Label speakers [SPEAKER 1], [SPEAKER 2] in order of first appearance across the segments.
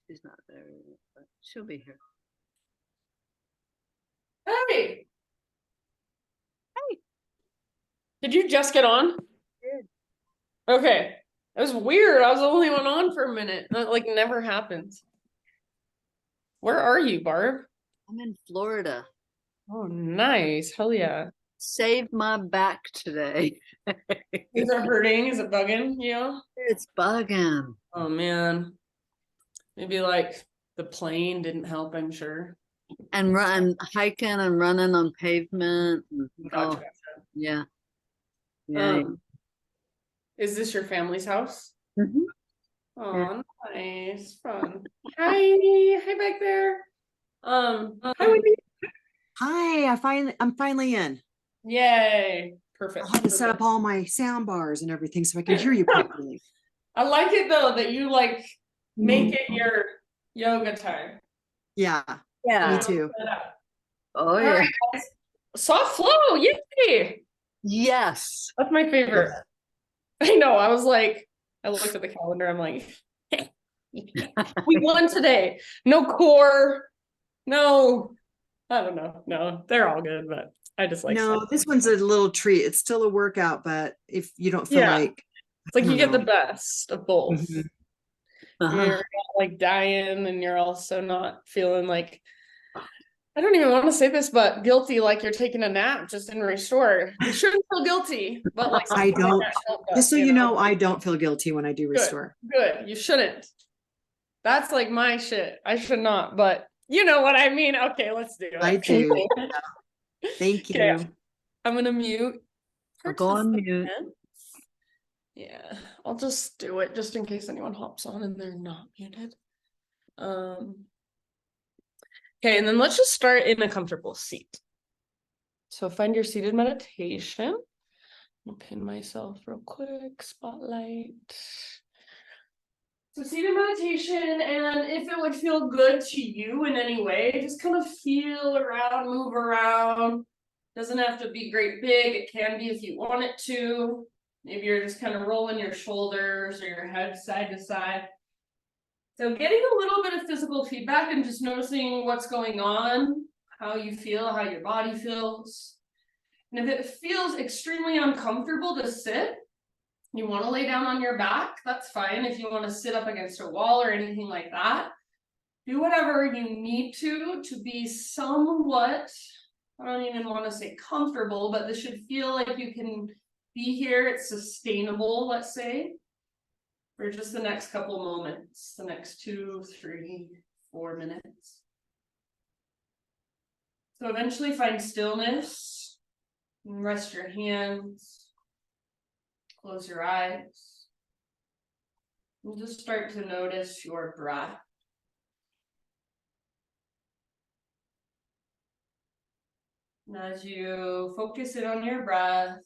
[SPEAKER 1] She's not there yet, but she'll be here.
[SPEAKER 2] Hey. Hey. Did you just get on?
[SPEAKER 1] Did.
[SPEAKER 2] Okay. It was weird. I was the only one on for a minute. That like never happens. Where are you, Barb?
[SPEAKER 1] I'm in Florida.
[SPEAKER 2] Oh, nice. Hell yeah.
[SPEAKER 1] Saved my back today.
[SPEAKER 2] Is it hurting? Is it bugging you?
[SPEAKER 1] It's bugging.
[SPEAKER 2] Oh man. Maybe like the plane didn't help, I'm sure.
[SPEAKER 1] And hiking and running on pavement.
[SPEAKER 2] Gotcha.
[SPEAKER 1] Oh, yeah. Yeah.
[SPEAKER 2] Is this your family's house?
[SPEAKER 1] Mhm.
[SPEAKER 2] Oh, nice. Fun. Hi back there. Hi Wendy.
[SPEAKER 3] Hi, I'm finally in.
[SPEAKER 2] Yay. Perfect.
[SPEAKER 3] I'll have to set up all my sound bars and everything so I can hear you properly.
[SPEAKER 2] I like it though that you like make it your yoga time.
[SPEAKER 3] Yeah,
[SPEAKER 1] Yeah.
[SPEAKER 3] me too.
[SPEAKER 1] Oh, yeah.
[SPEAKER 2] Right, soft flow, yay!
[SPEAKER 1] Yes.
[SPEAKER 2] That's my favorite. I know. I was like, I looked at the calendar. I'm like, we won today. No core. No, I don't know. No, they're all good, but I just like.
[SPEAKER 3] No, this one's a little treat. It's still a workout, but if you don't feel like,
[SPEAKER 2] it's like you get the
[SPEAKER 3] know.
[SPEAKER 2] best of both.
[SPEAKER 3] Mhm.
[SPEAKER 2] You're not like dying, and you're also not feeling like. I don't even want to say this, but guilty, like you're taking a nap just in Restore. You shouldn't feel guilty, but like
[SPEAKER 3] I don't. Just so you know,
[SPEAKER 2] know,
[SPEAKER 3] I don't feel guilty when I do Restore.
[SPEAKER 2] Good. You shouldn't. That's like my shit. I should not, but you know what I mean. Okay, let's do it.
[SPEAKER 3] I do. Thank you.
[SPEAKER 2] Okay, I'm gonna mute.
[SPEAKER 1] I'll go on mute.
[SPEAKER 2] Yeah, I'll just do it just in case anyone hops on and they're not muted. Okay, and then let's just start in a comfortable seat. So find your seated meditation. I'll pin myself real quick, spotlight. So seated meditation, and if it would feel good to you in any way, just kind of feel around, move around. Doesn't have to be great big, it can be if you want it to. Maybe you're just kind of rolling your shoulders or your head side to side. So getting a little bit of physical feedback and just noticing what's going on, how you feel, how your body feels. And if it feels extremely uncomfortable to sit, you want to lay down on your back, that's fine. If you want to sit up against a wall or anything like that, do whatever you need to be somewhat, I don't even want to say comfortable, but this should feel like you can be here. It's sustainable, let's say, for just the next couple moments, the next 2, 3, 4 minutes. So eventually find stillness, and rest your hands, close your eyes, and just start to notice your breath. And as you focus in on your breath,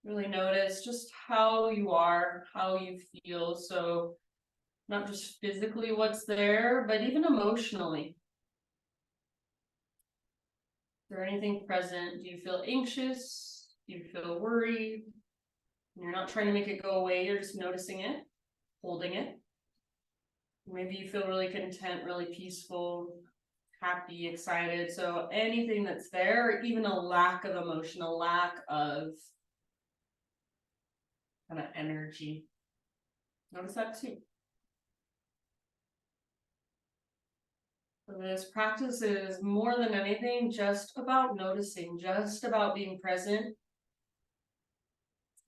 [SPEAKER 2] really notice just how you are, how you feel. So not just physically what's there, but even emotionally. Is there anything present? Do you feel anxious? Do you feel worried? You're not trying to make it go away, you're just noticing it, holding it. Maybe you feel really content, really peaceful, happy, excited. So anything that's there, or even a lack of emotion, a lack of kind of energy. Notice that too. So This practice is more than anything just about noticing, just about being present,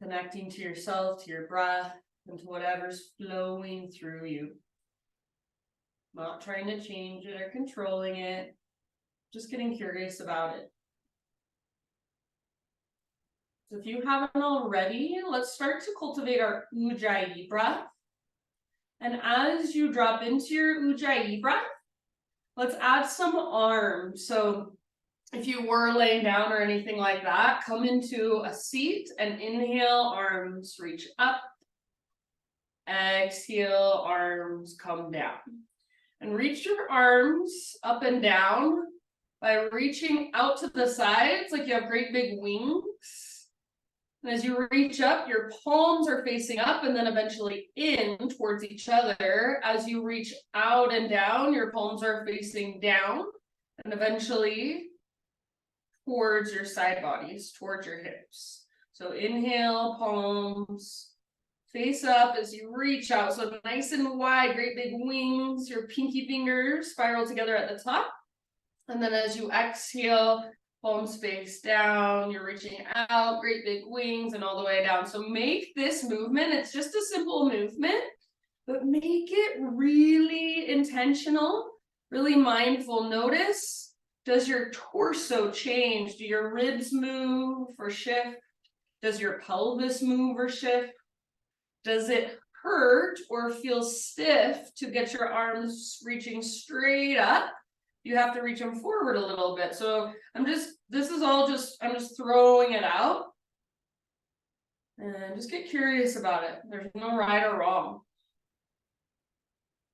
[SPEAKER 2] connecting to yourself, to your breath, and to whatever's flowing through you. Not trying to change it or controlling it, just getting curious about it. So if you haven't already, let's start to cultivate our Ujjayi breath. And as you drop into your Ujjayi breath, let's add some arms. So if you were laying down or anything like that, come into a seat and inhale, arms reach up. Exhale, arms come down. And reach your arms up and down by reaching out to the sides like you have great big wings. And as you reach up, your palms are facing up and then eventually in towards each other. As you reach out and down, your palms are facing down and eventually towards your side bodies, towards your hips. So inhale, palms face up as you reach out. So nice and wide, great big wings. Your pinky fingers spiral together at the top. And then as you exhale, palms face down, you're reaching out, great big wings, and all the way down. So make this movement, it's just a simple movement, but make it really intentional, really mindful. Notice, does your torso change? Do your ribs move or shift? Does your pelvis move or shift? Does it hurt or feel stiff to get your arms reaching straight up? You have to reach them forward a little bit. So I'm just throwing it out. And just get curious about it. There's no right or wrong.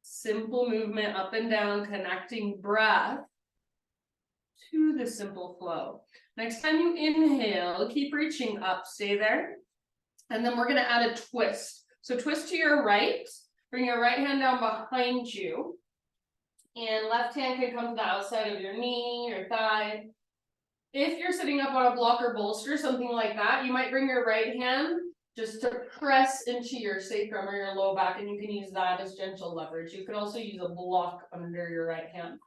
[SPEAKER 2] Simple movement up and down, connecting breath to the simple flow. Next time you inhale, keep reaching up, stay there. And then we're gonna add a twist. So twist to your right, bring your right hand down behind you. And left hand can come to the outside of your knee or thigh. If you're sitting up on a block or bolster, something like that, you might bring your right hand just to press into your sacrum or your low back, and you can use that as gentle leverage. You could also use a block under your right hand.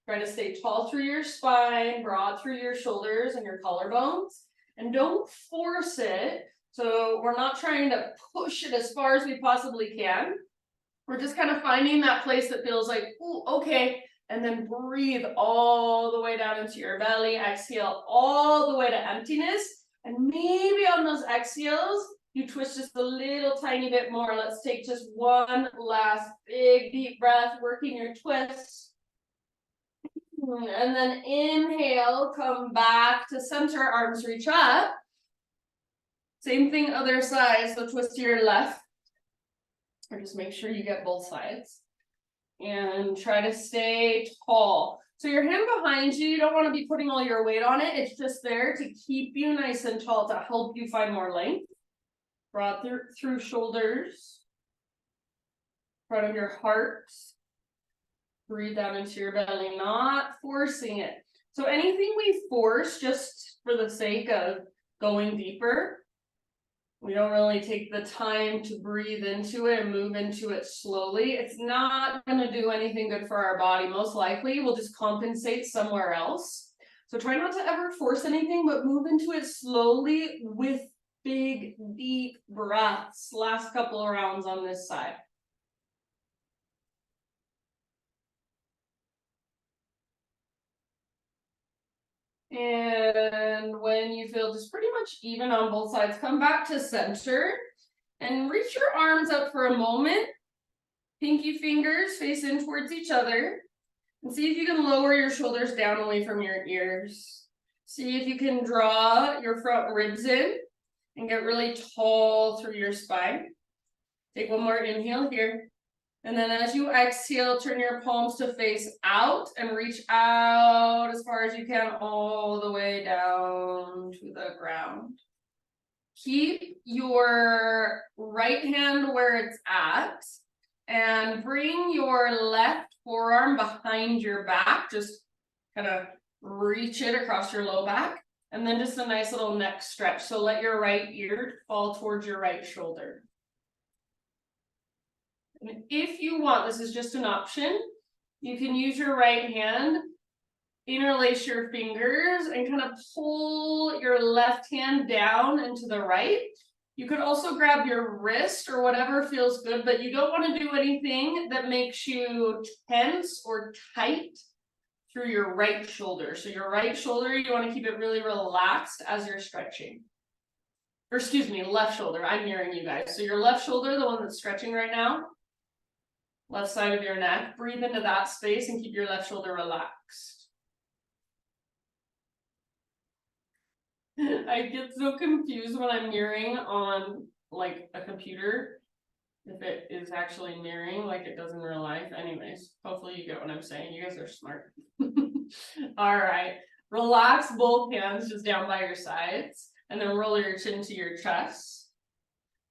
[SPEAKER 2] Try to stay tall through your spine, broad through your shoulders and your collarbones, and don't force it. So we're not trying to push it as far as we possibly can. We're just kind of finding that place that feels like, ooh, okay. And then breathe all the way down into your belly. Exhale all the way to emptiness. And maybe on those exhales, you twist just a little tiny bit more. Let's take just one last big deep breath, working your twist. And then inhale, come back to center, arms reach up. Same thing, other side. So twist to your left. Or just make sure you get both sides. And try to stay tall. So your hand behind you, you don't want to be putting all your weight on it. It's just there to keep you nice and tall, to help you find more length. Broad through shoulders. Front of your heart. Breathe down into your belly, not forcing it. So anything we force just for the sake of going deeper, we don't really take the time to breathe into it and move into it slowly. It's not going to do anything good for our body. Most likely, we'll just compensate somewhere else. So try not to ever force anything, but move into it slowly with big, deep breaths. Last couple of rounds on this side. And when you feel just pretty much even on both sides, come back to center and reach your arms up for a moment. Pinky fingers face in towards each other. And see if you can lower your shoulders down away from your ears. See if you can draw your front ribs in and get really tall through your spine. Take one more inhale here. And then as you exhale, turn your palms to face out and reach out as far as you can all the way down to the ground. Keep your right hand where it's at and bring your left forearm behind your back. Just kind of reach it across your low back. And then just a nice little neck stretch. So let your right ear fall towards your right shoulder. And if you want, this is just an option, you can use your right hand, interlace your fingers and kind of pull your left hand down into the right. You could also grab your wrist or whatever feels good, but you don't want to do anything that makes you tense or tight through your right shoulder. So your right shoulder, you want to keep it really relaxed as you're stretching. Or excuse me, left shoulder. I'm mirroring you guys. So your left shoulder, the one that's stretching right now, left side of your neck, breathe into that space and keep your left shoulder relaxed. I get so confused when I'm mirroring on like a computer, if it is actually mirroring like it does in real life. Anyways, hopefully you get what I'm saying. You guys are smart. All right, relax both hands just down by your sides and then roll your chin to your chest.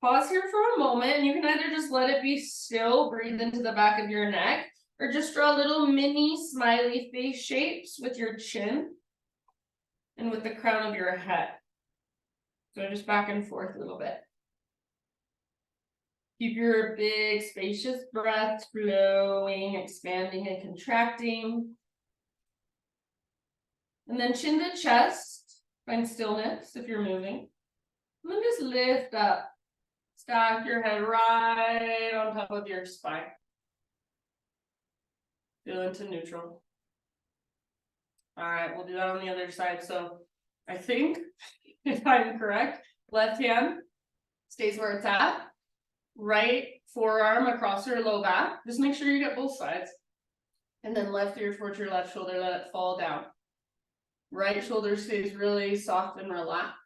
[SPEAKER 2] Pause here for a moment and you can either just let it be still, breathe into the back of your neck, or just draw little mini smiley face shapes with your chin and with the crown of your head. So just back and forth a little bit. Keep your big spacious breath flowing, expanding and contracting. And then chin to chest, find stillness if you're moving. And then just lift up. Stack your head right on top of your spine. Feel into neutral. All right, we'll do that on the other side. So I think, if I'm correct, left hand stays where it's at. Right forearm across your low back. Just make sure you get both sides. And then left ear towards your left shoulder, let it fall down. Right shoulder stays really soft and relaxed.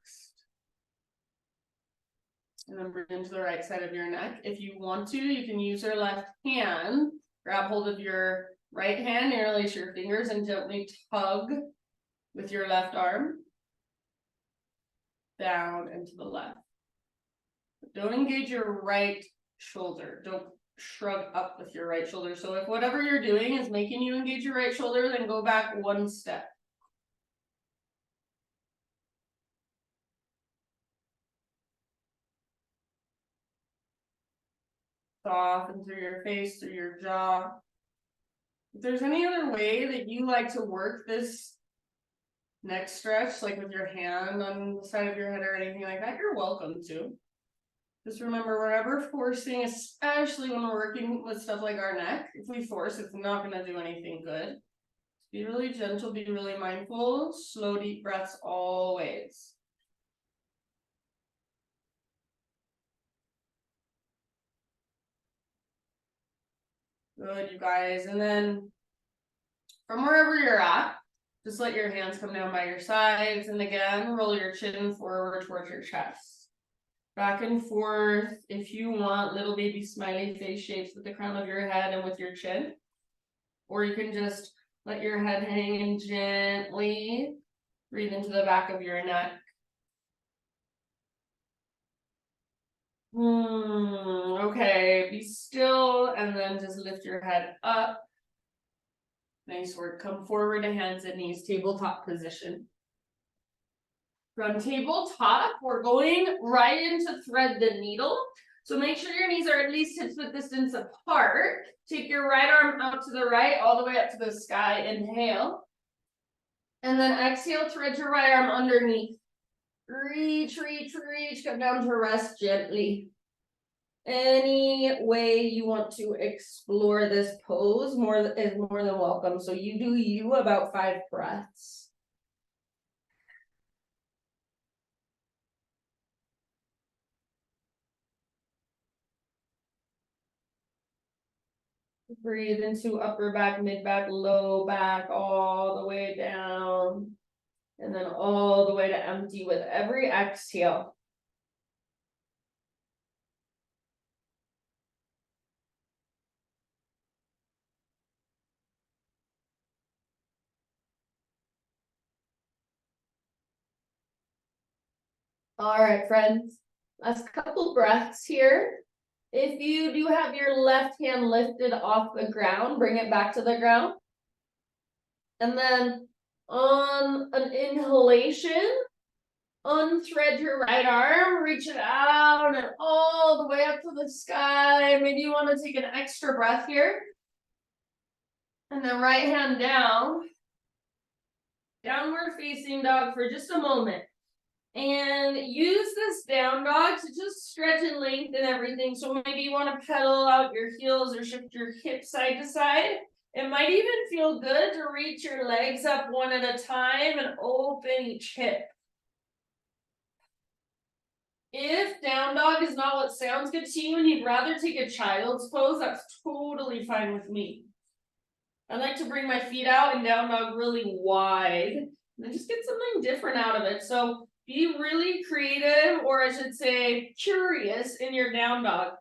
[SPEAKER 2] And then breathe into the right side of your neck. If you want to, you can use your left hand, grab hold of your right hand, interlace your fingers and gently tug with your left arm down and to the left. But don't engage your right shoulder. Don't shrug up with your right shoulder. So if whatever you're doing is making you engage your right shoulder, then go back one step. Soften through your face, through your jaw. If there's any other way that you like to work this neck stretch, like with your hand on the side of your head or anything like that, you're welcome to. Just remember, we're never forcing, especially when we're working with stuff like our neck. If we force, it's not going to do anything good. Be really gentle, be really mindful, slow, deep breaths always. Good, you guys. And then from wherever you're at, just let your hands come down by your sides. And again, roll your chin forward towards your chest. Back and forth. If you want, little baby smiley face shapes with the crown of your head and with your chin. Or you can just let your head hang in gently. Breathe into the back of your neck. Okay, be still and then just lift your head up. Nice work. Come forward to hands and knees, tabletop position. From tabletop, we're going right into thread the needle. So make sure your knees are at least hip-width distance apart. Take your right arm out to the right, all the way up to the sky. Inhale. And then exhale, thread your right arm underneath. Reach, reach, reach, come down to rest gently. Any way you want to explore this pose is more than welcome. So you do you about 5 breaths. Breathe into upper back, mid back, low back, all the way down. And then all the way to empty with every exhale. All right, friends, last couple breaths here. If you do have your left hand lifted off the ground, bring it back to the ground. And then on an inhalation, unthread your right arm, reach it out and all the way up to the sky. Maybe you want to take an extra breath here. And then right hand down. Downward facing dog for just a moment. And use this down dog to just stretch and lengthen everything. So maybe you want to pedal out your heels or shift your hips side to side. It might even feel good to reach your legs up one at a time and open each hip. If down dog is not what sounds good to you and you'd rather take a child's pose, that's totally fine with me. I like to bring my feet out and down dog really wide and then just get something different out of it. So be really creative, or I should say curious, in your down dog.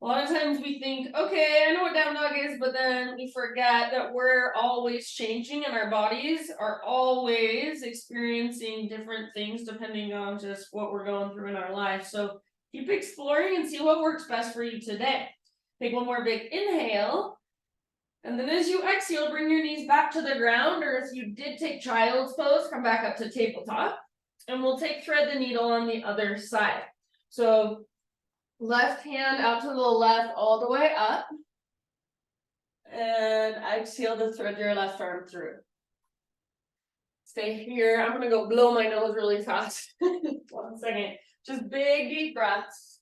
[SPEAKER 2] A lot of times we think, okay, I know what down dog is, but then we forget that we're always changing and our bodies are always experiencing different things depending on just what we're going through in our life. So keep exploring and see what works best for you today. Take one more big inhale. And then as you exhale, bring your knees back to the ground, or if you did take child's pose, come back up to tabletop. And we'll take thread the needle on the other side. So left hand out to the left all the way up. And exhale to thread your left arm through. Stay here. I'm gonna go blow my nose really fast. 1 second. Just big deep breaths.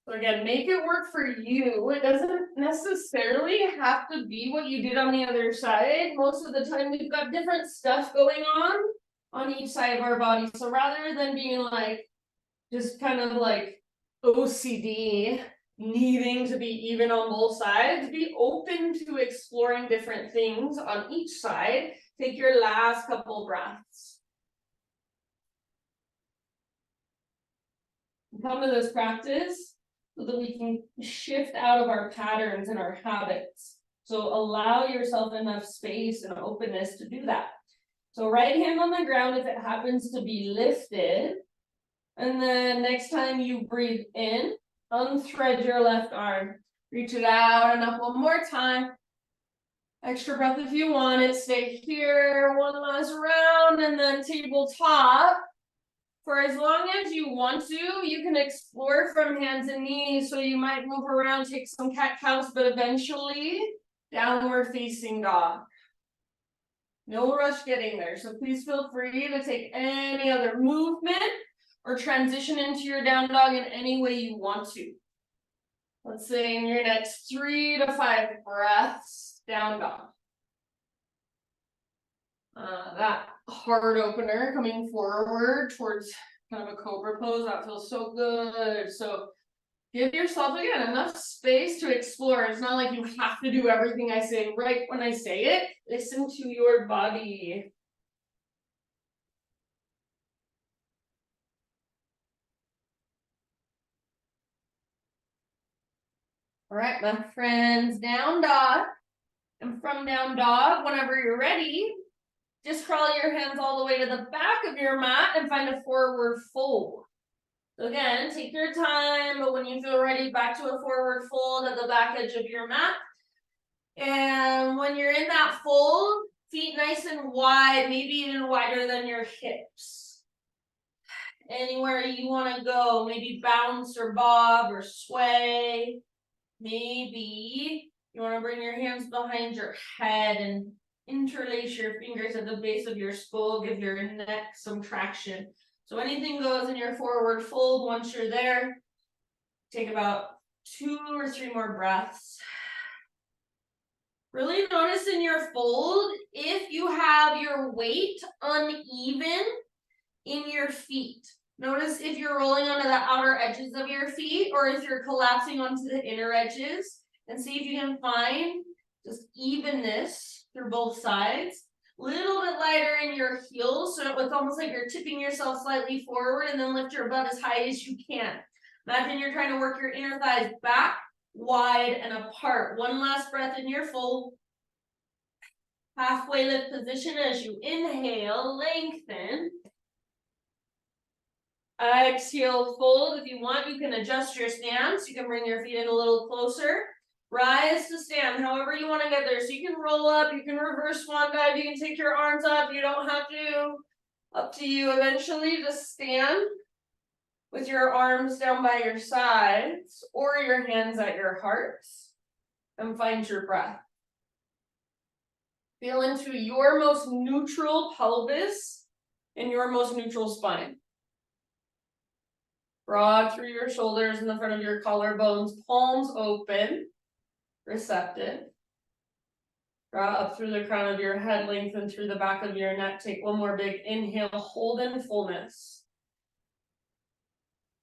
[SPEAKER 2] So again, make it work for you. It doesn't necessarily have to be what you did on the other side. Most of the time we've got different stuff going on each side of our body. So rather than being like, just kind of like OCD, needing to be even on both sides, be open to exploring different things on each side. Take your last couple breaths. Come to this practice so that we can shift out of our patterns and our habits. So allow yourself enough space and openness to do that. So right hand on the ground if it happens to be lifted. And then next time you breathe in, unthread your left arm. Reach it out and up one more time. Extra breath if you want it. Stay here, one last round, and then tabletop. For as long as you want to, you can explore from hands and knees. So you might move around, take some cat-cows, but eventually downward facing dog. No rush getting there. So please feel free to take any other movement or transition into your down dog in any way you want to. Let's say in your next 3 to 5 breaths, down dog. That heart opener coming forward towards kind of a cobra pose, that feels so good. So give yourself again enough space to explore. It's not like you have to do everything I say right when I say it. Listen to your body. All right, my friends, down dog. And from down dog, whenever you're ready, just crawl your hands all the way to the back of your mat and find a forward fold. So again, take your time, but when you feel ready, back to a forward fold at the back edge of your mat. And when you're in that fold, feet nice and wide, maybe even wider than your hips. Anywhere you want to go, maybe bounce or bob or sway. Maybe you want to bring your hands behind your head and interlace your fingers at the base of your skull, give your neck some traction. So anything goes in your forward fold. Once you're there, take about 2 or 3 more breaths. Really notice in your fold if you have your weight uneven in your feet. Notice if you're rolling onto the outer edges of your feet or if you're collapsing onto the inner edges, and see if you can find just evenness through both sides. Little bit lighter in your heels, so it's almost like you're tipping yourself slightly forward, and then lift your butt as high as you can. Imagine you're trying to work your inner thighs back, wide, and apart. One last breath in your fold. Halfway lift position as you inhale, lengthen. Exhale, fold. If you want, you can adjust your stance. You can bring your feet in a little closer. Rise to stand, however you want to get there. So you can roll up, you can reverse swan dive, you can take your arms up, you don't have to. Up to you. Eventually, just stand with your arms down by your sides or your hands at your hearts and find your breath. Feel into your most neutral pelvis and your most neutral spine. Broad through your shoulders in the front of your collarbones, palms open, receptive. Draw up through the crown of your head, lengthen through the back of your neck. Take one more big inhale, hold in fullness.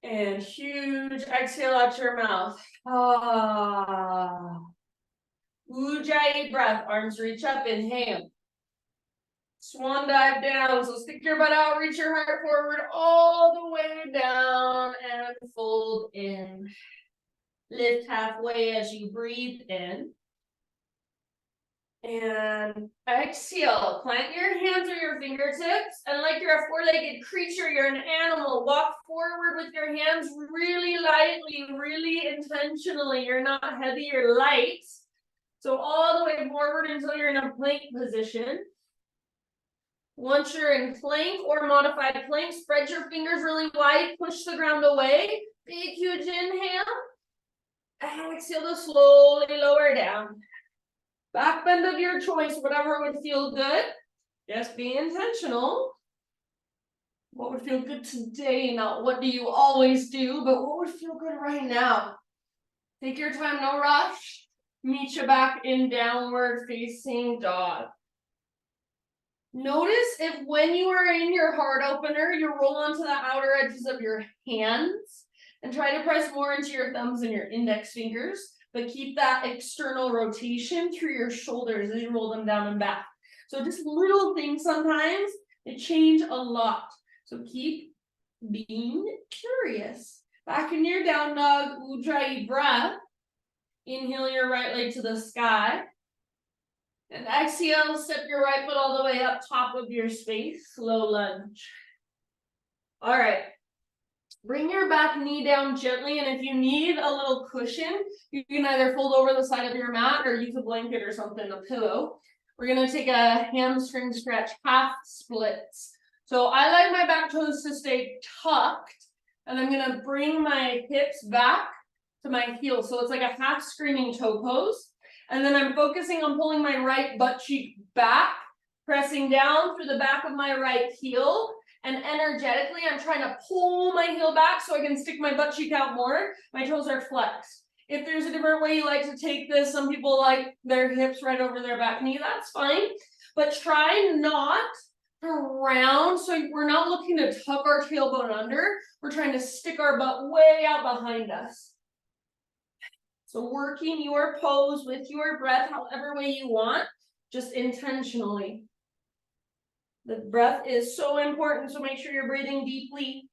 [SPEAKER 2] And huge exhale out your mouth. Ah. Ujjayi breath, arms reach up, inhale. Swan dive down, so stick your butt out, reach your heart forward all the way down and fold in. Lift halfway as you breathe in. And exhale, plant your hands or your fingertips, and like you're a four-legged creature, you're an animal, walk forward with your hands really lightly, really intentionally. You're not heavy, you're light. So all the way forward until you're in a plank position. Once you're in plank or modified plank, spread your fingers really wide, push the ground away. Big, huge inhale. Exhale to slowly lower down. Back bend of your choice, whatever would feel good. Just be intentional. What would feel good today? Not what do you always do, but what would feel good right now? Take your time, no rush. Meet you back in downward facing dog. Notice if when you are in your heart opener, you roll onto the outer edges of your hands and try to press more into your thumbs and your index fingers. But keep that external rotation through your shoulders as you roll them down and back. So just little things sometimes, they change a lot. So keep being curious. Back in your down dog, Ujjayi breath. Inhale your right leg to the sky. And exhale, step your right foot all the way up top of your space, slow lunge. All right. Bring your back knee down gently, and if you need a little cushion, you can either fold over the side of your mat or use a blanket or something, a pillow. We're gonna take a hamstring stretch, half splits. So I like my back toes to stay tucked, and I'm gonna bring my hips back to my heels. So it's like a half screaming toe pose. And then I'm focusing on pulling my right butt cheek back, pressing down through the back of my right heel. And energetically, I'm trying to pull my heel back so I can stick my butt cheek out more. My toes are flexed. If there's a different way you like to take this, some people like their hips right over their back knee, that's fine. But try not to round, so we're not looking to tuck our tailbone under. We're trying to stick our butt way out behind us. So working your pose with your breath, however way you want, just intentionally. The breath is so important, so make sure you're breathing deeply.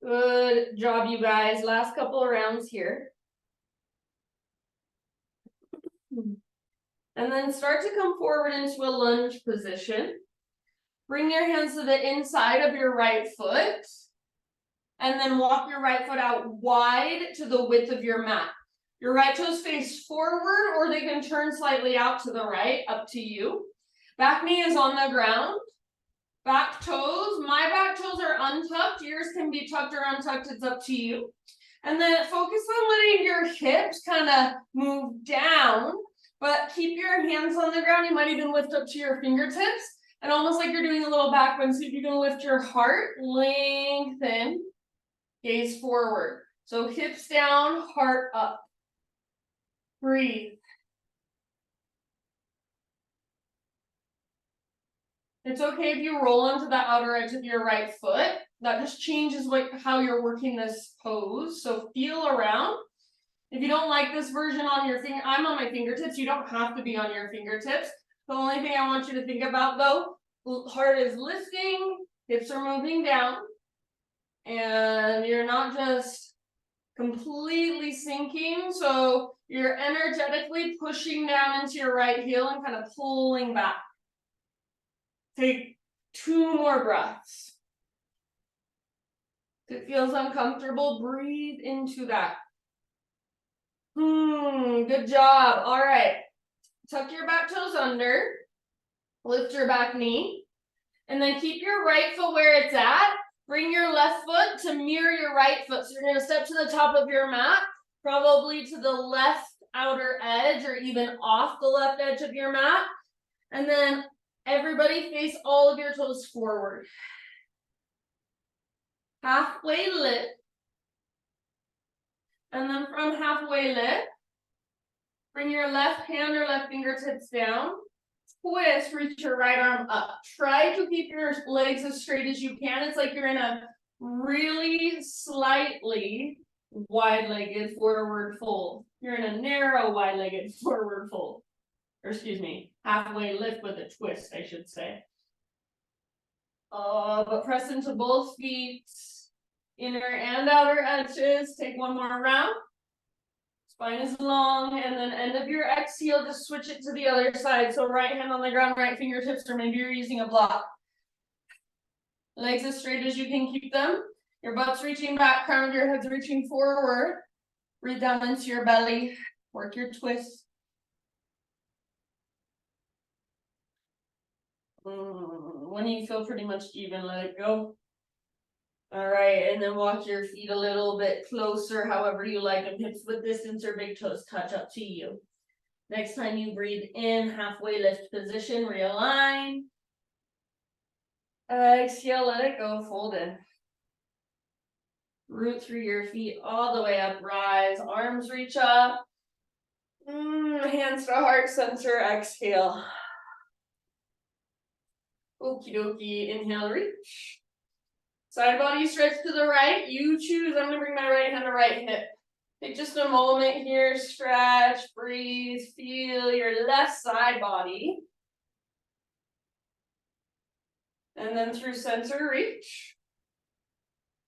[SPEAKER 2] Good job, you guys. Last couple of rounds here. And then start to come forward into a lunge position. Bring your hands to the inside of your right foot. And then walk your right foot out wide to the width of your mat. Your right toes face forward, or they can turn slightly out to the right, up to you. Back knee is on the ground. Back toes, my back toes are untucked. Yours can be tucked or untucked, it's up to you. And then focus on letting your hips kind of move down, but keep your hands on the ground. You might even lift up to your fingertips, and almost like you're doing a little back bend. So if you're gonna lift your heart, lengthen. Gaze forward. So hips down, heart up. Breathe. It's okay if you roll onto the outer edge of your right foot. That just changes how you're working this pose. So feel around. If you don't like this version on your finger, I'm on my fingertips. You don't have to be on your fingertips. The only thing I want you to think about though, heart is lifting, hips are moving down. And you're not just completely sinking, so you're energetically pushing down into your right heel and kind of pulling back. Take 2 more breaths. If it feels uncomfortable, breathe into that. Good job. All right. Tuck your back toes under. Lift your back knee. And then keep your right foot where it's at. Bring your left foot to mirror your right foot. So you're going to step to the top of your mat, probably to the left outer edge or even off the left edge of your mat. And then everybody face all of your toes forward. Halfway lift. And then from halfway lift, bring your left hand or left fingertips down. Twist, reach your right arm up. Try to keep your legs as straight as you can. It's like you're in a really slightly wide-legged forward fold. You're in a narrow wide-legged forward fold. Or excuse me, halfway lift with a twist, I should say. But press into both feet, inner and outer edges. Take one more round. Spine is long, and then end of your exhale, just switch it to the other side. So right hand on the ground, right fingertips, or maybe you're using a block. Legs as straight as you can keep them. Your butt's reaching back, crown of your head's reaching forward. Breathe down into your belly. Work your twist. When you feel pretty much even, let it go. All right, and then walk your feet a little bit closer, however you like them. Hips with distance or big toes touch, up to you. Next time you breathe in, halfway lift position, realign. Exhale, let it go, fold in. Root through your feet all the way up, rise, arms reach up. Hands to heart center, exhale. Okie dokie, inhale, reach. Side body stretch to the right, you choose. I'm gonna bring my right hand to right hip. Take just a moment here, stretch, breathe, feel your left side body. And then through center, reach.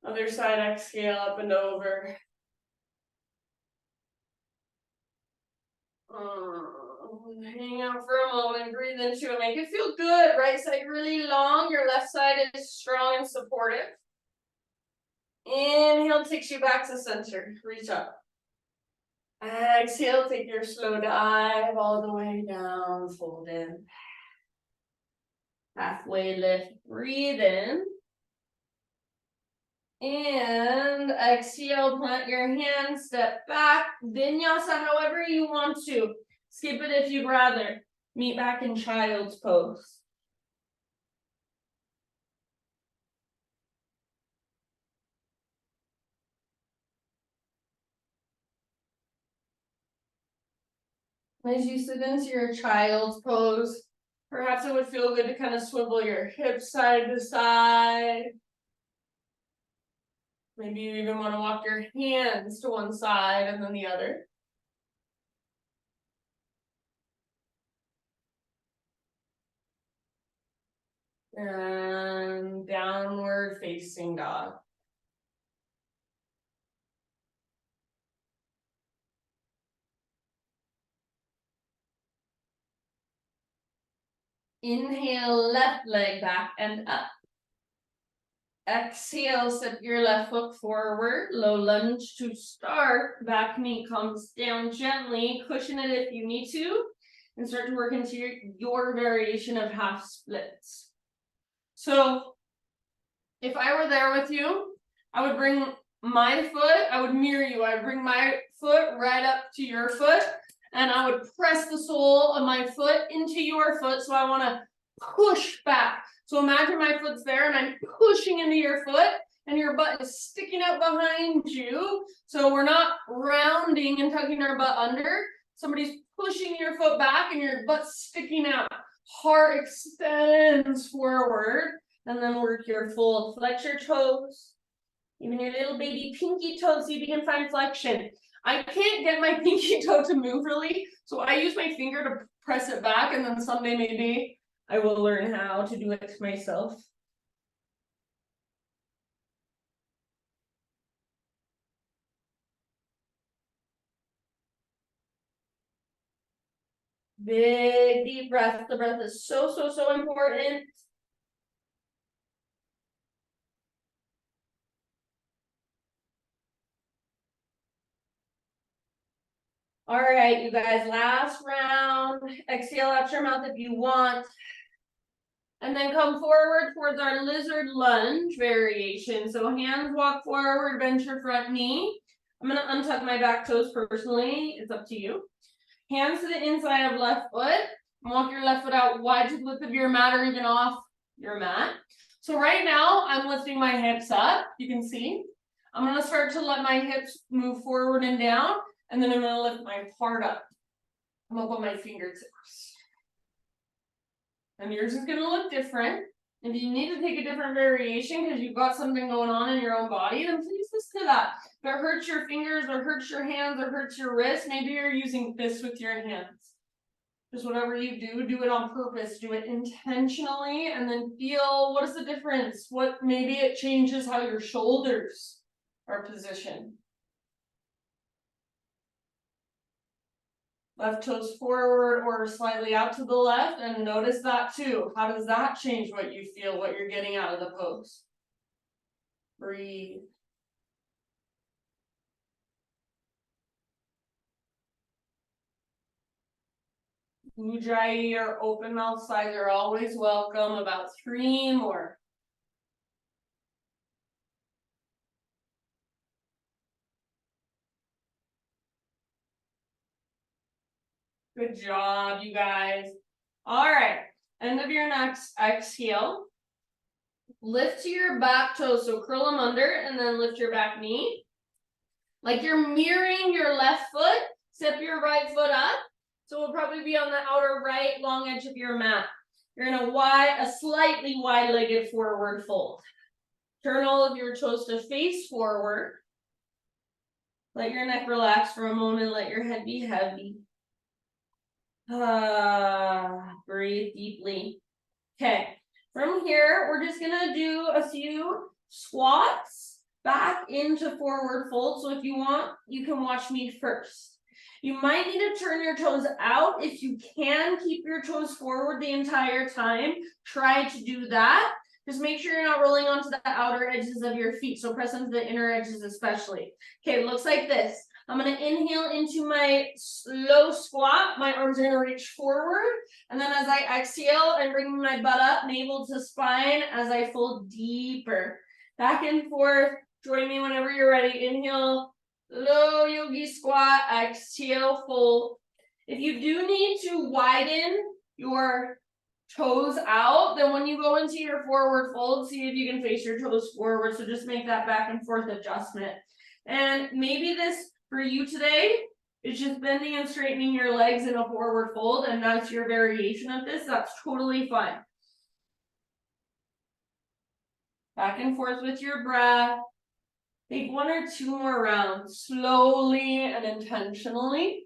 [SPEAKER 2] Other side, exhale, up and over. Hang out for a moment, breathe into it, make it feel good. Right side really long, your left side is strong and supportive. Inhale takes you back to center, reach up. Exhale, take your slow dive all the way down, fold in. Halfway lift, breathe in. And exhale, plant your hands, step back, vinyasa however you want to. Skip it if you'd rather. Meet back in child's pose. As you sit into your child's pose, perhaps it would feel good to kind of swivel your hips side to side. Maybe you even want to walk your hands to one side and then the other. And downward facing dog. Inhale, left leg back and up. Exhale, step your left foot forward, low lunge to start. Back knee comes down gently, cushion it if you need to, and start to work into your variation of half splits. So if I were there with you, I would bring my foot, I would mirror you. I would bring my foot right up to your foot, and I would press the sole of my foot into your foot. So I want to push back. So imagine my foot's there and I'm pushing into your foot and your butt is sticking out behind you. So we're not rounding and tucking our butt under. Somebody's pushing your foot back and your butt's sticking out. Heart extends forward, and then work your full flex your toes. Even your little baby pinky toes, see if you can find flexion. I can't get my pinky toe to move really, so I use my finger to press it back, and then someday maybe I will learn how to do it myself. Big deep breath. The breath is so important. All right, you guys, last round. Exhale out your mouth if you want. And then come forward towards our lizard lunge variation. So hands walk forward, bend your front knee. I'm gonna untuck my back toes personally. It's up to you. Hands to the inside of left foot. Walk your left foot out wide to the width of your mat or even off your mat. So right now I'm lifting my hips up. You can see. I'm gonna start to let my hips move forward and down. And then I'm gonna lift my heart up. I'm up on my fingertips. And yours is gonna look different. If you need to take a different variation because you've got something going on in your own body, then please listen to that. If it hurts your fingers or hurts your hands or hurts your wrist, maybe you're using fists with your hands. Just whatever you do it on purpose, do it intentionally, and then feel what is the difference? What maybe it changes how your shoulders are positioned. Left toes forward or slightly out to the left, and notice that too. How does that change what you feel, what you're getting out of the pose? Breathe. Ujjayi or open mouth sides are always welcome. About 3 more. Good job, you guys. All right, end of your next exhale. Lift to your back toes, so curl them under and then lift your back knee. Like you're mirroring your left foot, step your right foot up. So we'll probably be on the outer right long edge of your mat. You're in a slightly wide-legged forward fold. Turn all of your toes to face forward. Let your neck relax for a moment, let your head be heavy. Breathe deeply. Okay, from here, we're just gonna do a few squats back into forward fold. So if you want, you can watch me first. You might need to turn your toes out. If you can keep your toes forward the entire time, try to do that. Just make sure you're not rolling onto the outer edges of your feet. So press into the inner edges especially. Okay, it looks like this. I'm gonna inhale into my slow squat. My arms are gonna reach forward. And then as I exhale, I'm bringing my butt up, navel to spine as I fold deeper. Back and forth. Join me whenever you're ready. Inhale, low yogi squat. Exhale, fold. If you do need to widen your toes out, then when you go into your forward fold, see if you can face your toes forward. So just make that back and forth adjustment. And maybe this for you today is just bending and straightening your legs in a forward fold, and that's your variation of this. That's totally fine. Back and forth with your breath. Take 1 or 2 more rounds, slowly and intentionally.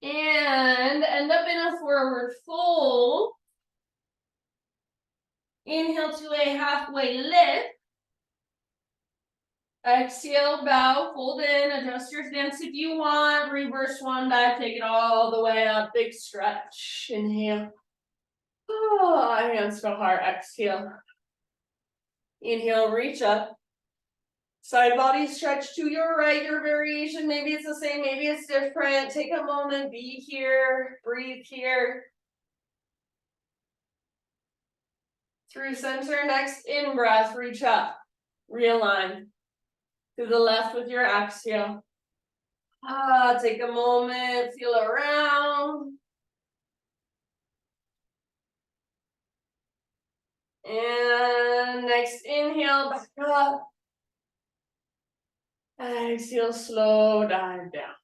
[SPEAKER 2] And end up in a forward fold. Inhale to a halfway lift. Exhale, bow, fold in, adjust your stance if you want. Reverse swan dive, take it all the way up. Big stretch. Inhale. Oh, hands to heart. Exhale. Inhale, reach up. Side body stretch to your right. Your variation, maybe it's the same, maybe it's different. Take a moment, be here, breathe here. Through center, next in breath, reach up. Realign. To the left with your exhale. Take a moment, feel around. And next inhale, back up. Exhale, slow dive down.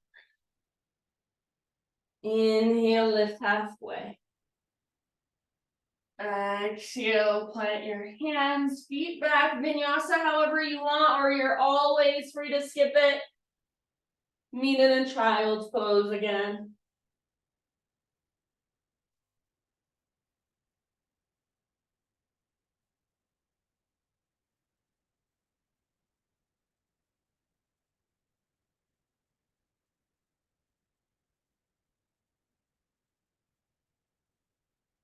[SPEAKER 2] Inhale, lift halfway. Exhale, plant your hands, feet back, vinyasa however you want, or you're always free to skip it. Meet in a child's pose again.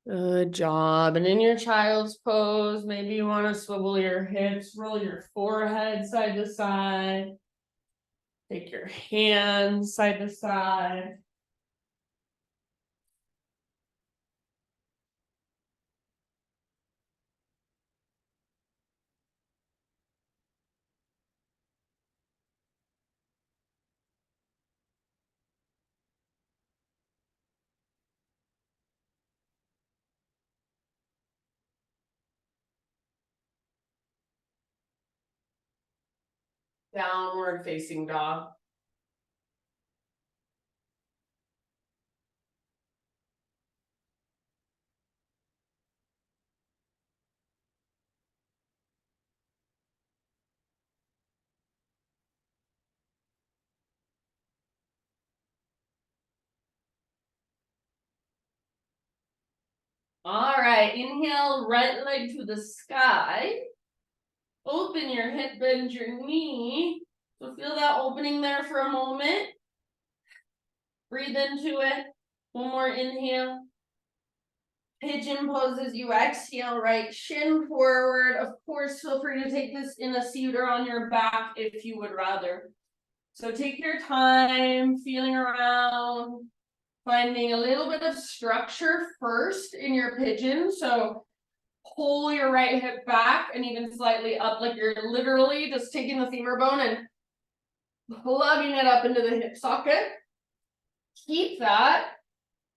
[SPEAKER 2] Good job. And in your child's pose, maybe you want to swivel your hips, roll your forehead side to side. Take your hands side to side. Downward facing dog. All right, inhale, right leg to the sky. Open your hip, bend your knee. So feel that opening there for a moment. Breathe into it. One more inhale. Pigeon pose as you exhale, right shin forward. Of course, feel free to take this in a seat or on your back if you would rather. So take your time, feeling around, finding a little bit of structure first in your pigeon. So pull your right hip back and even slightly up, like you're literally just taking the femur bone and plugging it up into the hip socket. Keep that.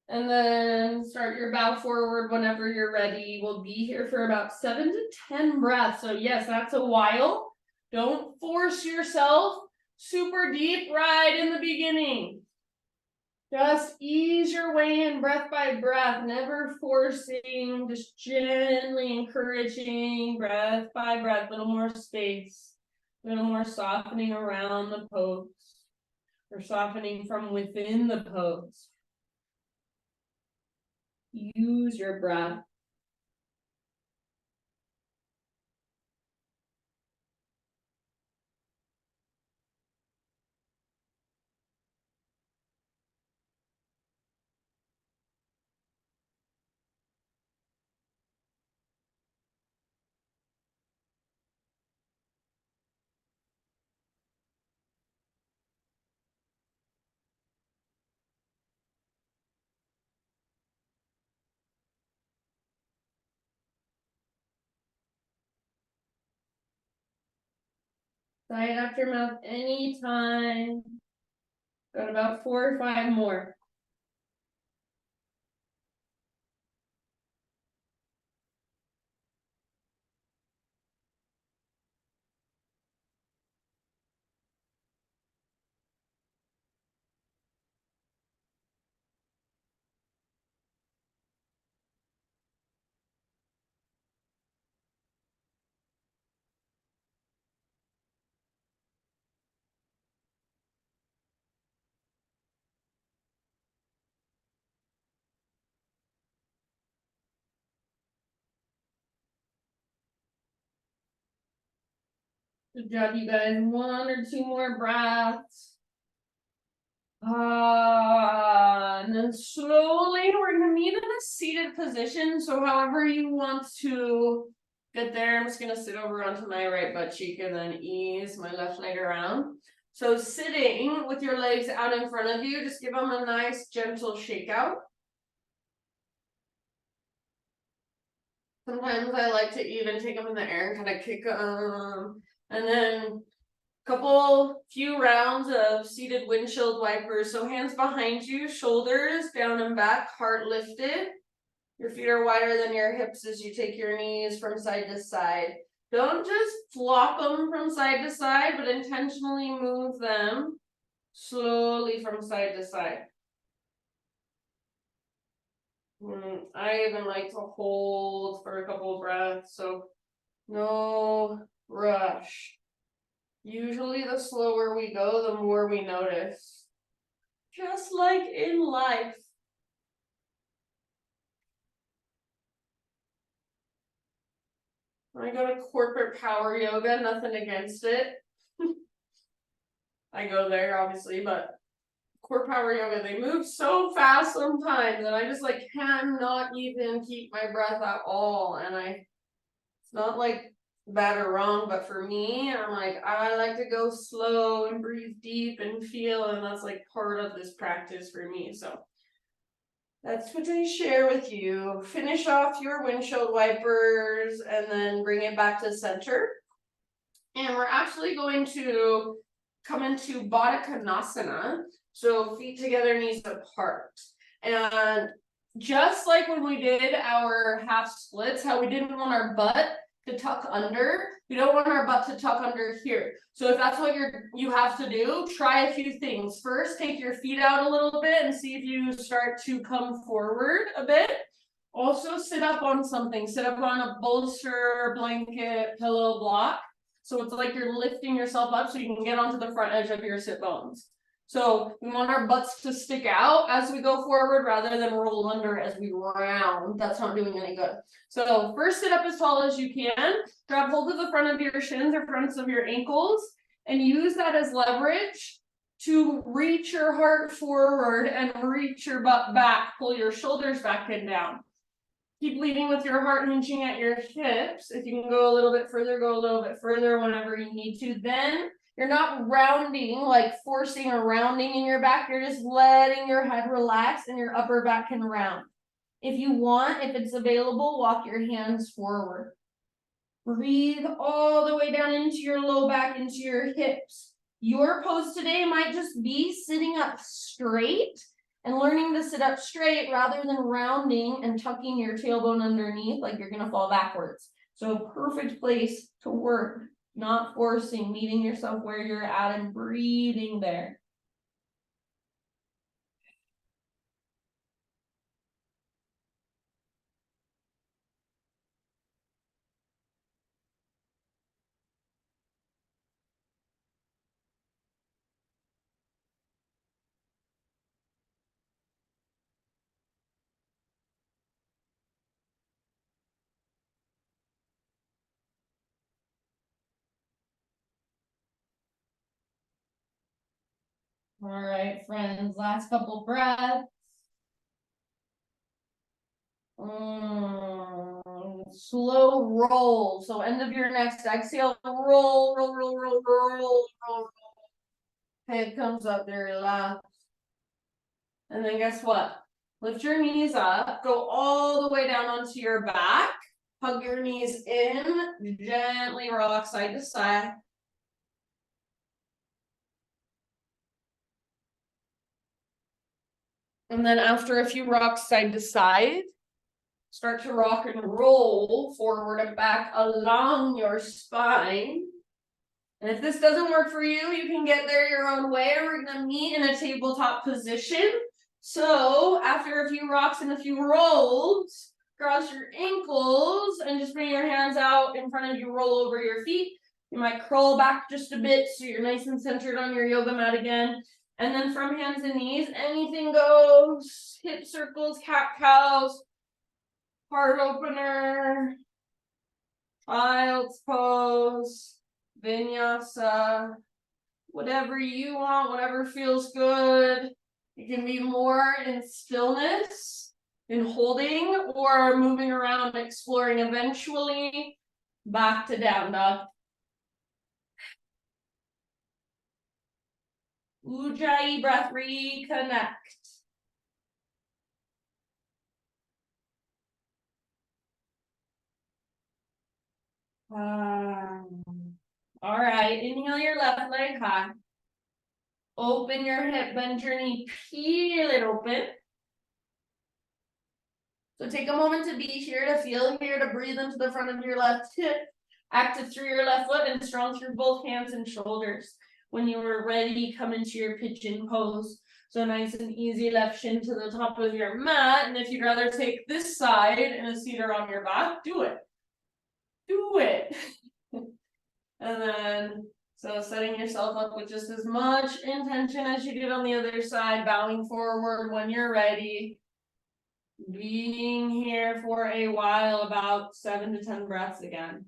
[SPEAKER 2] And then start your bow forward whenever you're ready. We'll be here for about 7 to 10 breaths. So yes, that's a while. Don't force yourself super deep right in the beginning. Just ease your way in breath by breath, never forcing, just gently encouraging breath by breath, a little more space, a little more softening around the pose, or softening from within the pose. Use your breath. Sigh out your mouth anytime. Got about 4 or 5 more. Good job, you guys. 1 or 2 more breaths. And then slowly we're gonna meet in a seated position. So however you want to get there, I'm just gonna sit over onto my right butt cheek and then ease my left leg around. So sitting with your legs out in front of you, just give them a nice gentle shake out. Sometimes I like to even take them in the air and kind of kick them. And then few rounds of seated windshield wipers. So hands behind you, shoulders down and back, heart lifted. Your feet are wider than your hips as you take your knees from side to side. Don't just flop them from side to side, but intentionally move them slowly from side to side. I even like to hold for a couple of breaths, so no rush. Usually the slower we go, the more we notice. Just like in life. I go to corporate power yoga, nothing against it. I go there obviously, but core power yoga, they move so fast sometimes and I just like cannot even keep my breath at all. And it's not like bad or wrong, but for me, I'm like, I like to go slow and breathe deep and feel, and that's like part of this practice for me. So that's what I share with you. Finish off your windshield wipers and then bring it back to center. And we're actually going to come into Baddha Konasana. So feet together, knees apart. And just like when we did our half splits, how we didn't want our butt to tuck under, we don't want our butt to tuck under here. So if that's what you have to do, try a few things. First, take your feet out a little bit and see if you start to come forward a bit. Also sit up on something, sit up on a bolster, blanket, pillow, block. So it's like you're lifting yourself up so you can get onto the front edge of your sit bones. So we want our butts to stick out as we go forward rather than roll under as we round. That's not doing any good. So first sit up as tall as you can. Grab hold of the front of your shins or fronts of your ankles and use that as leverage to reach your heart forward and reach your butt back. Pull your shoulders back and down. Keep leading with your heart hinging at your hips. If you can go a little bit further, go a little bit further whenever you need to. Then you're not rounding, like forcing a rounding in your back. You're just letting your head relax and your upper back can round. If you want, if it's available, walk your hands forward. Breathe all the way down into your low back, into your hips. Your pose today might just be sitting up straight and learning to sit up straight rather than rounding and tucking your tailbone underneath like you're gonna fall backwards. So perfect place to work, not forcing, meeting yourself where you're at and breathing there. All right, friends, last couple breaths. Slow roll. So end of your next exhale, roll, roll, roll, roll, roll, roll, roll. Head comes up there, relax. And then guess what? Lift your knees up, go all the way down onto your back. Hug your knees in, gently rock side to side. And then after a few rocks side to side, start to rock and roll forward and back along your spine. And if this doesn't work for you, you can get there your own way. We're gonna meet in a tabletop position. So after a few rocks and a few rolls, cross your ankles and just bring your hands out in front of you, roll over your feet. You might crawl back just a bit so you're nice and centered on your yoga mat again. And then from hands and knees, anything goes. Hip circles, cat cows, heart opener, child's pose, vinyasa, whatever you want, whatever feels good. It can be more in stillness, in holding, or moving around, exploring eventually. Back to down dog. Ujjayi breath, reconnect. All right, inhale your left leg high. Open your hip, bend your knee, peel it open. So take a moment to be here, to feel here, to breathe into the front of your left hip. Active through your left foot and strong through both hands and shoulders. When you are ready, come into your pigeon pose. So nice and easy, left shin to the top of your mat. And if you'd rather take this side in a seater on your back, do it. Do it. And then, so setting yourself up with just as much intention as you did on the other side, bowing forward when you're ready. Being here for a while, about 7 to 10 breaths again.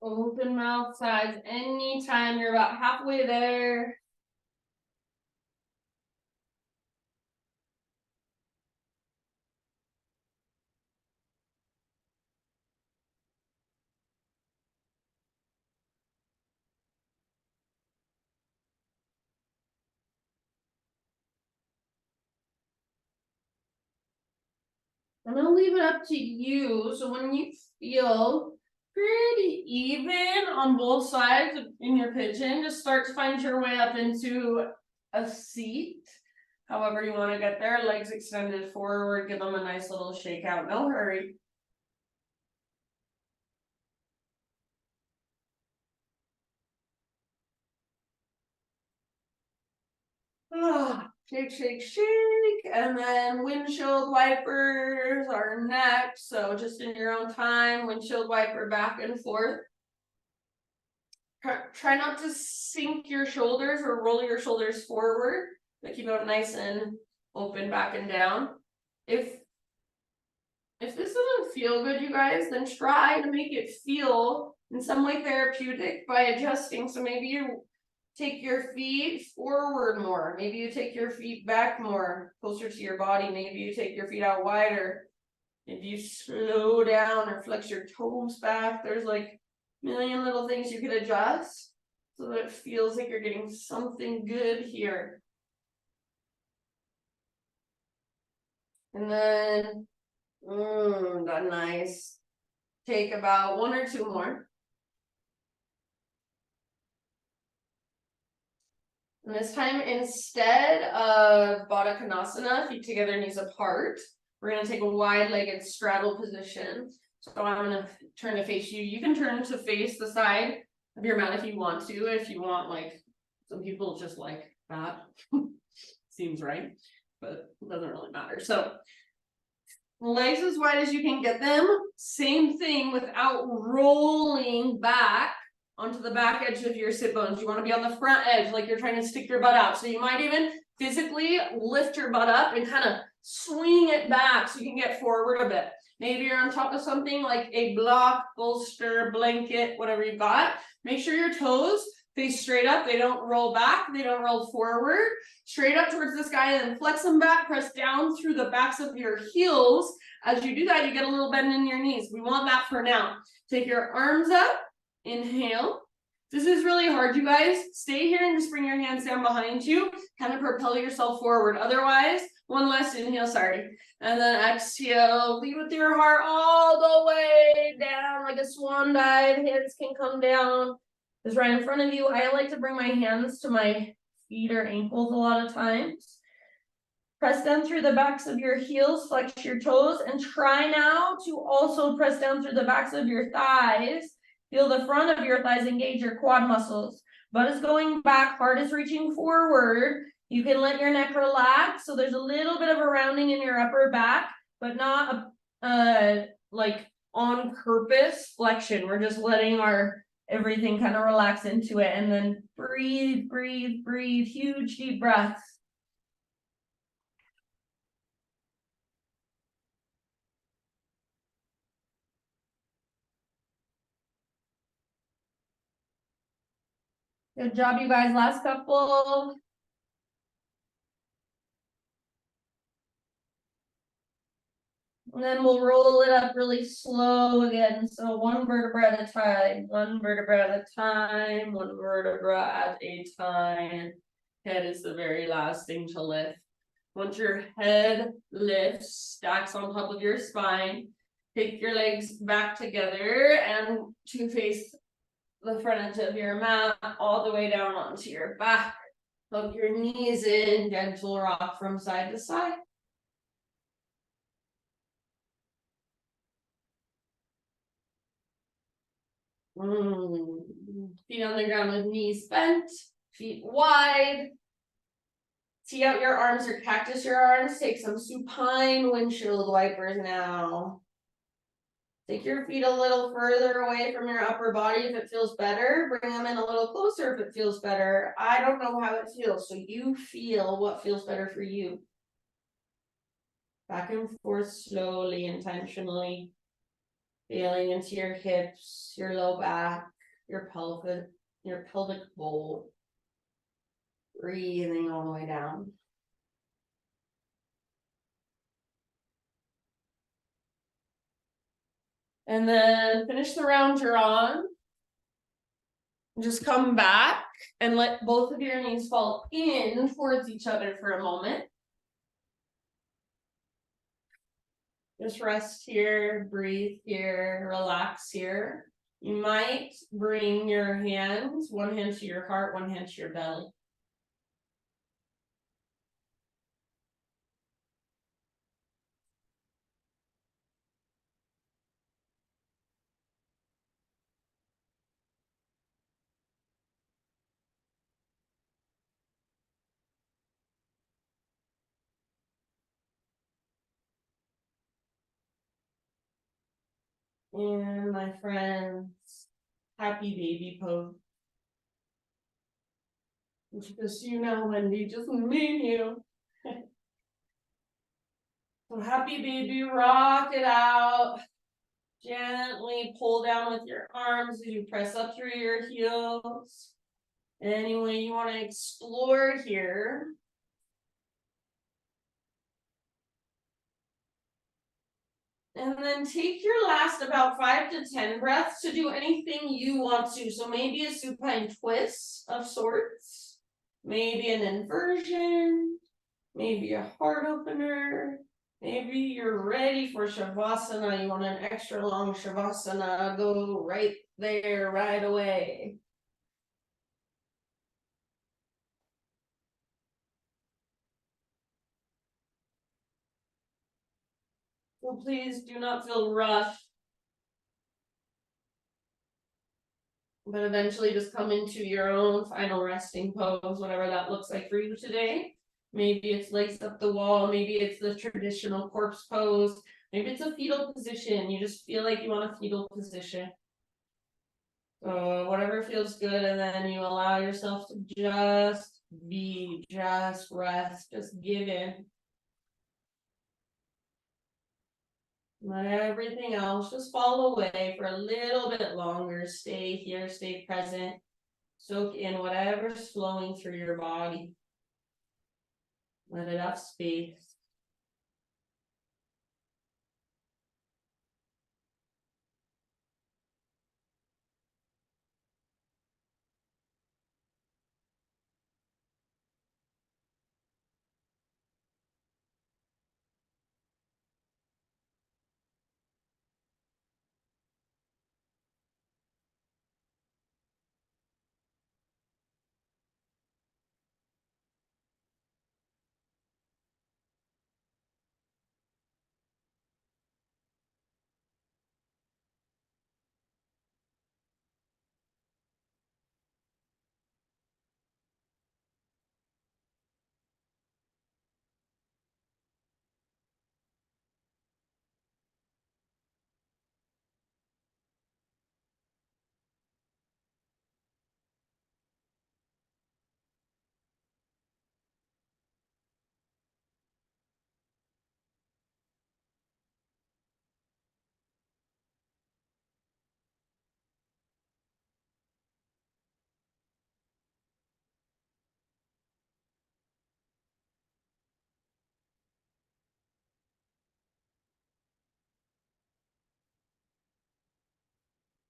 [SPEAKER 2] Open mouth sides anytime you're about halfway there. I'm gonna leave it up to you, so when you feel pretty even on both sides in your pigeon, just start to find your way up into a seat. However you wanna get there, legs extended forward, give them a nice little shake out, no hurry. Shake, shake, shake, and then windshield wipers are next. So just in your own time, windshield wiper back and forth. Try not to sink your shoulders or roll your shoulders forward, but keep it nice and open back and down. If this doesn't feel good, you guys, then try to make it feel in some way therapeutic by adjusting. So maybe you take your feet forward more. Maybe you take your feet back more, closer to your body. Maybe you take your feet out wider. If you slow down or flex your toes back, there's like a million little things you could adjust so that it feels like you're getting something good here. And then, that's nice. Take about 1 or 2 more. And this time, instead of Baddha Konasana, feet together, knees apart, we're gonna take a wide-legged straddle position. So I'm gonna turn to face you. You can turn to face the side of your mat if you want to. If you want, like, some people just like that. Seems right, but it doesn't really matter. So legs as wide as you can get them. Same thing without rolling back onto the back edge of your sit bones. You want to be on the front edge, like you're trying to stick your butt out. So you might even physically lift your butt up and kind of swing it back so you can get forward a bit. Maybe you're on top of something like a block, bolster, blanket, whatever you've got. Make sure your toes face straight up. They don't roll back. They don't roll forward. Straight up towards the sky, and then flex them back. Press down through the backs of your heels. As you do that, you get a little bend in your knees. We want that for now. Take your arms up. Inhale. This is really hard, you guys. Stay here and just bring your hands down behind you. Kind of propel yourself forward. Otherwise, one last inhale, sorry. And then exhale. Lead with your heart all the way down like a swan dive. Hands can come down. Just right in front of you. I like to bring my hands to my feet or ankles a lot of times. Press down through the backs of your heels, flex your toes, and try now to also press down through the backs of your thighs. Feel the front of your thighs engage your quad muscles. Butt is going back, heart is reaching forward. You can let your neck relax. So there's a little bit of a rounding in your upper back, but not like on purpose flexion. We're just letting our everything kind of relax into it. And then breathe, breathe, breathe. Huge deep breaths. Good job, you guys. Last couple. And then we'll roll it up really slow again. So 1 vertebra at a time, 1 vertebra at a time, 1 vertebra at a time. Head is the very last thing to lift. Once your head lifts, stacks on top of your spine, take your legs back together and to face the front edge of your mat all the way down onto your back. Hug your knees in, gentle rock from side to side. Feet on the ground with knees bent, feet wide. Tee out your arms or cactus your arms. Take some supine windshield wipers now. Take your feet a little further away from your upper body if it feels better. Bring them in a little closer if it feels better. I don't know how it feels, so you feel what feels better for you. Back and forth slowly, intentionally. Feeling into your hips, your low back, your pelvic bowl. Breathing all the way down. And then finish the round you're on. Just come back and let both of your knees fall in towards each other for a moment. Just rest here, breathe here, relax here. You might bring your hands, one hand to your heart, one hand to your belly. And my friends, happy baby pose. Just you now, Wendy, just me and you. So happy baby, rock it out. Gently pull down with your arms as you press up through your heels. Any way you want to explore here. And then take your last about 5 to 10 breaths to do anything you want to. So maybe a supine twist of sorts, maybe an inversion, maybe a heart opener, maybe you're ready for Shavasana. You want an extra long Shavasana, go right there, right away. So please do not feel rushed. But eventually just come into your own final resting pose, whatever that looks like for you today. Maybe it's legs up the wall, maybe it's the traditional corpse pose, maybe it's a fetal position. You just feel like you want a fetal position. So whatever feels good, and then you allow yourself to just be, just rest, just give in. Let everything else just fall away for a little bit longer. Stay here, stay present. Soak in whatever's flowing through your body. Let it have space.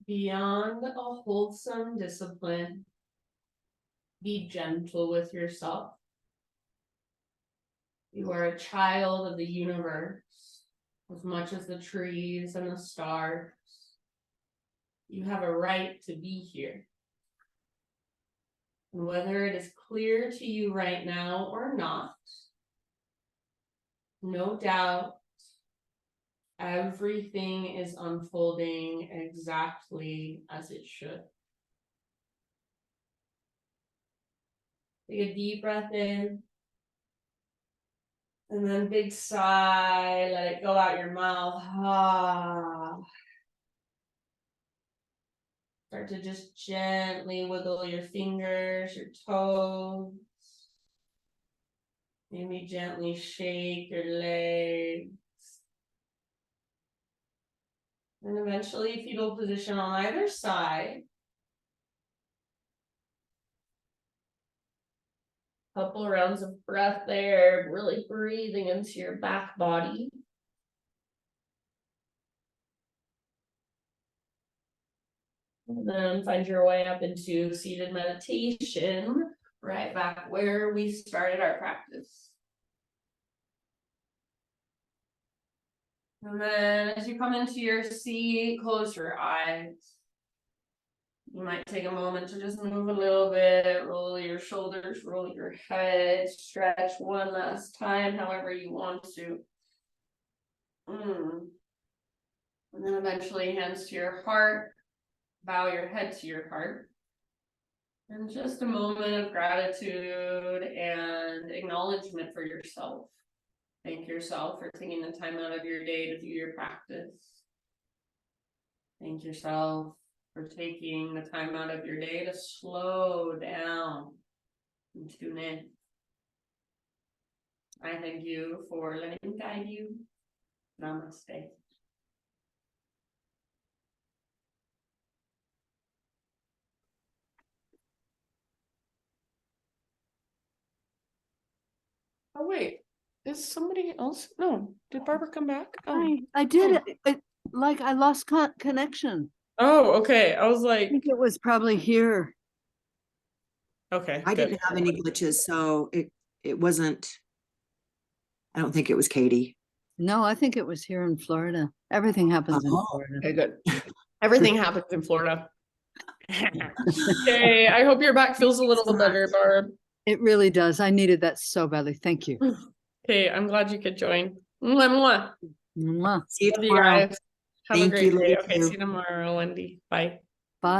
[SPEAKER 2] Beyond a wholesome discipline, be gentle with yourself. You are a child of the universe, as much as the trees and the stars. You have a right to be here. And whether it is clear to you right now or not, no doubt, everything is unfolding exactly as it should. Take a deep breath in. And then big sigh, let it go out your mouth. Ah. Start to just gently wiggle your fingers, your toes. Maybe gently shake your legs. And eventually fetal position on either side. Couple rounds of breath there, really breathing into your back body. And then find your way up into seated meditation, right back where we started our practice. And then as you come into your seat, close your eyes. You might take a moment to just move a little bit, roll your shoulders, roll your head, stretch one last time, however you want to. And then eventually hands to your heart, bow your head to your heart. And just a moment of gratitude and acknowledgement for yourself. Thank yourself for taking the time out of your day to do your practice. Thank yourself for taking the time out of your day to slow down and tune in. I thank you for letting me guide you. Namaste. Oh, wait, is somebody else? No, did Barbara come back? Oh,
[SPEAKER 1] I did it, like I lost connection.
[SPEAKER 2] oh, okay. I was
[SPEAKER 1] I
[SPEAKER 2] like,
[SPEAKER 1] think it was probably here.
[SPEAKER 2] okay.
[SPEAKER 3] I
[SPEAKER 2] good.
[SPEAKER 3] didn't have any glitches, so it wasn't. I don't think it was Katie.
[SPEAKER 1] No, I think it was here in Florida. Everything happens in
[SPEAKER 3] Oh.
[SPEAKER 1] Florida.
[SPEAKER 2] Okay, good. Everything happens in Florida. Okay, I hope your back feels a little better, Barb.
[SPEAKER 1] It really does. I needed that so badly. Thank you.
[SPEAKER 2] Okay, I'm glad you could join. Mwah, mwah.
[SPEAKER 1] Mwah.
[SPEAKER 3] See you
[SPEAKER 2] Love you
[SPEAKER 3] tomorrow.
[SPEAKER 2] guys. Have
[SPEAKER 3] Thank
[SPEAKER 2] a great
[SPEAKER 3] you,
[SPEAKER 2] day.
[SPEAKER 3] love
[SPEAKER 2] Okay,
[SPEAKER 3] you.
[SPEAKER 2] see you tomorrow, Wendy. Bye.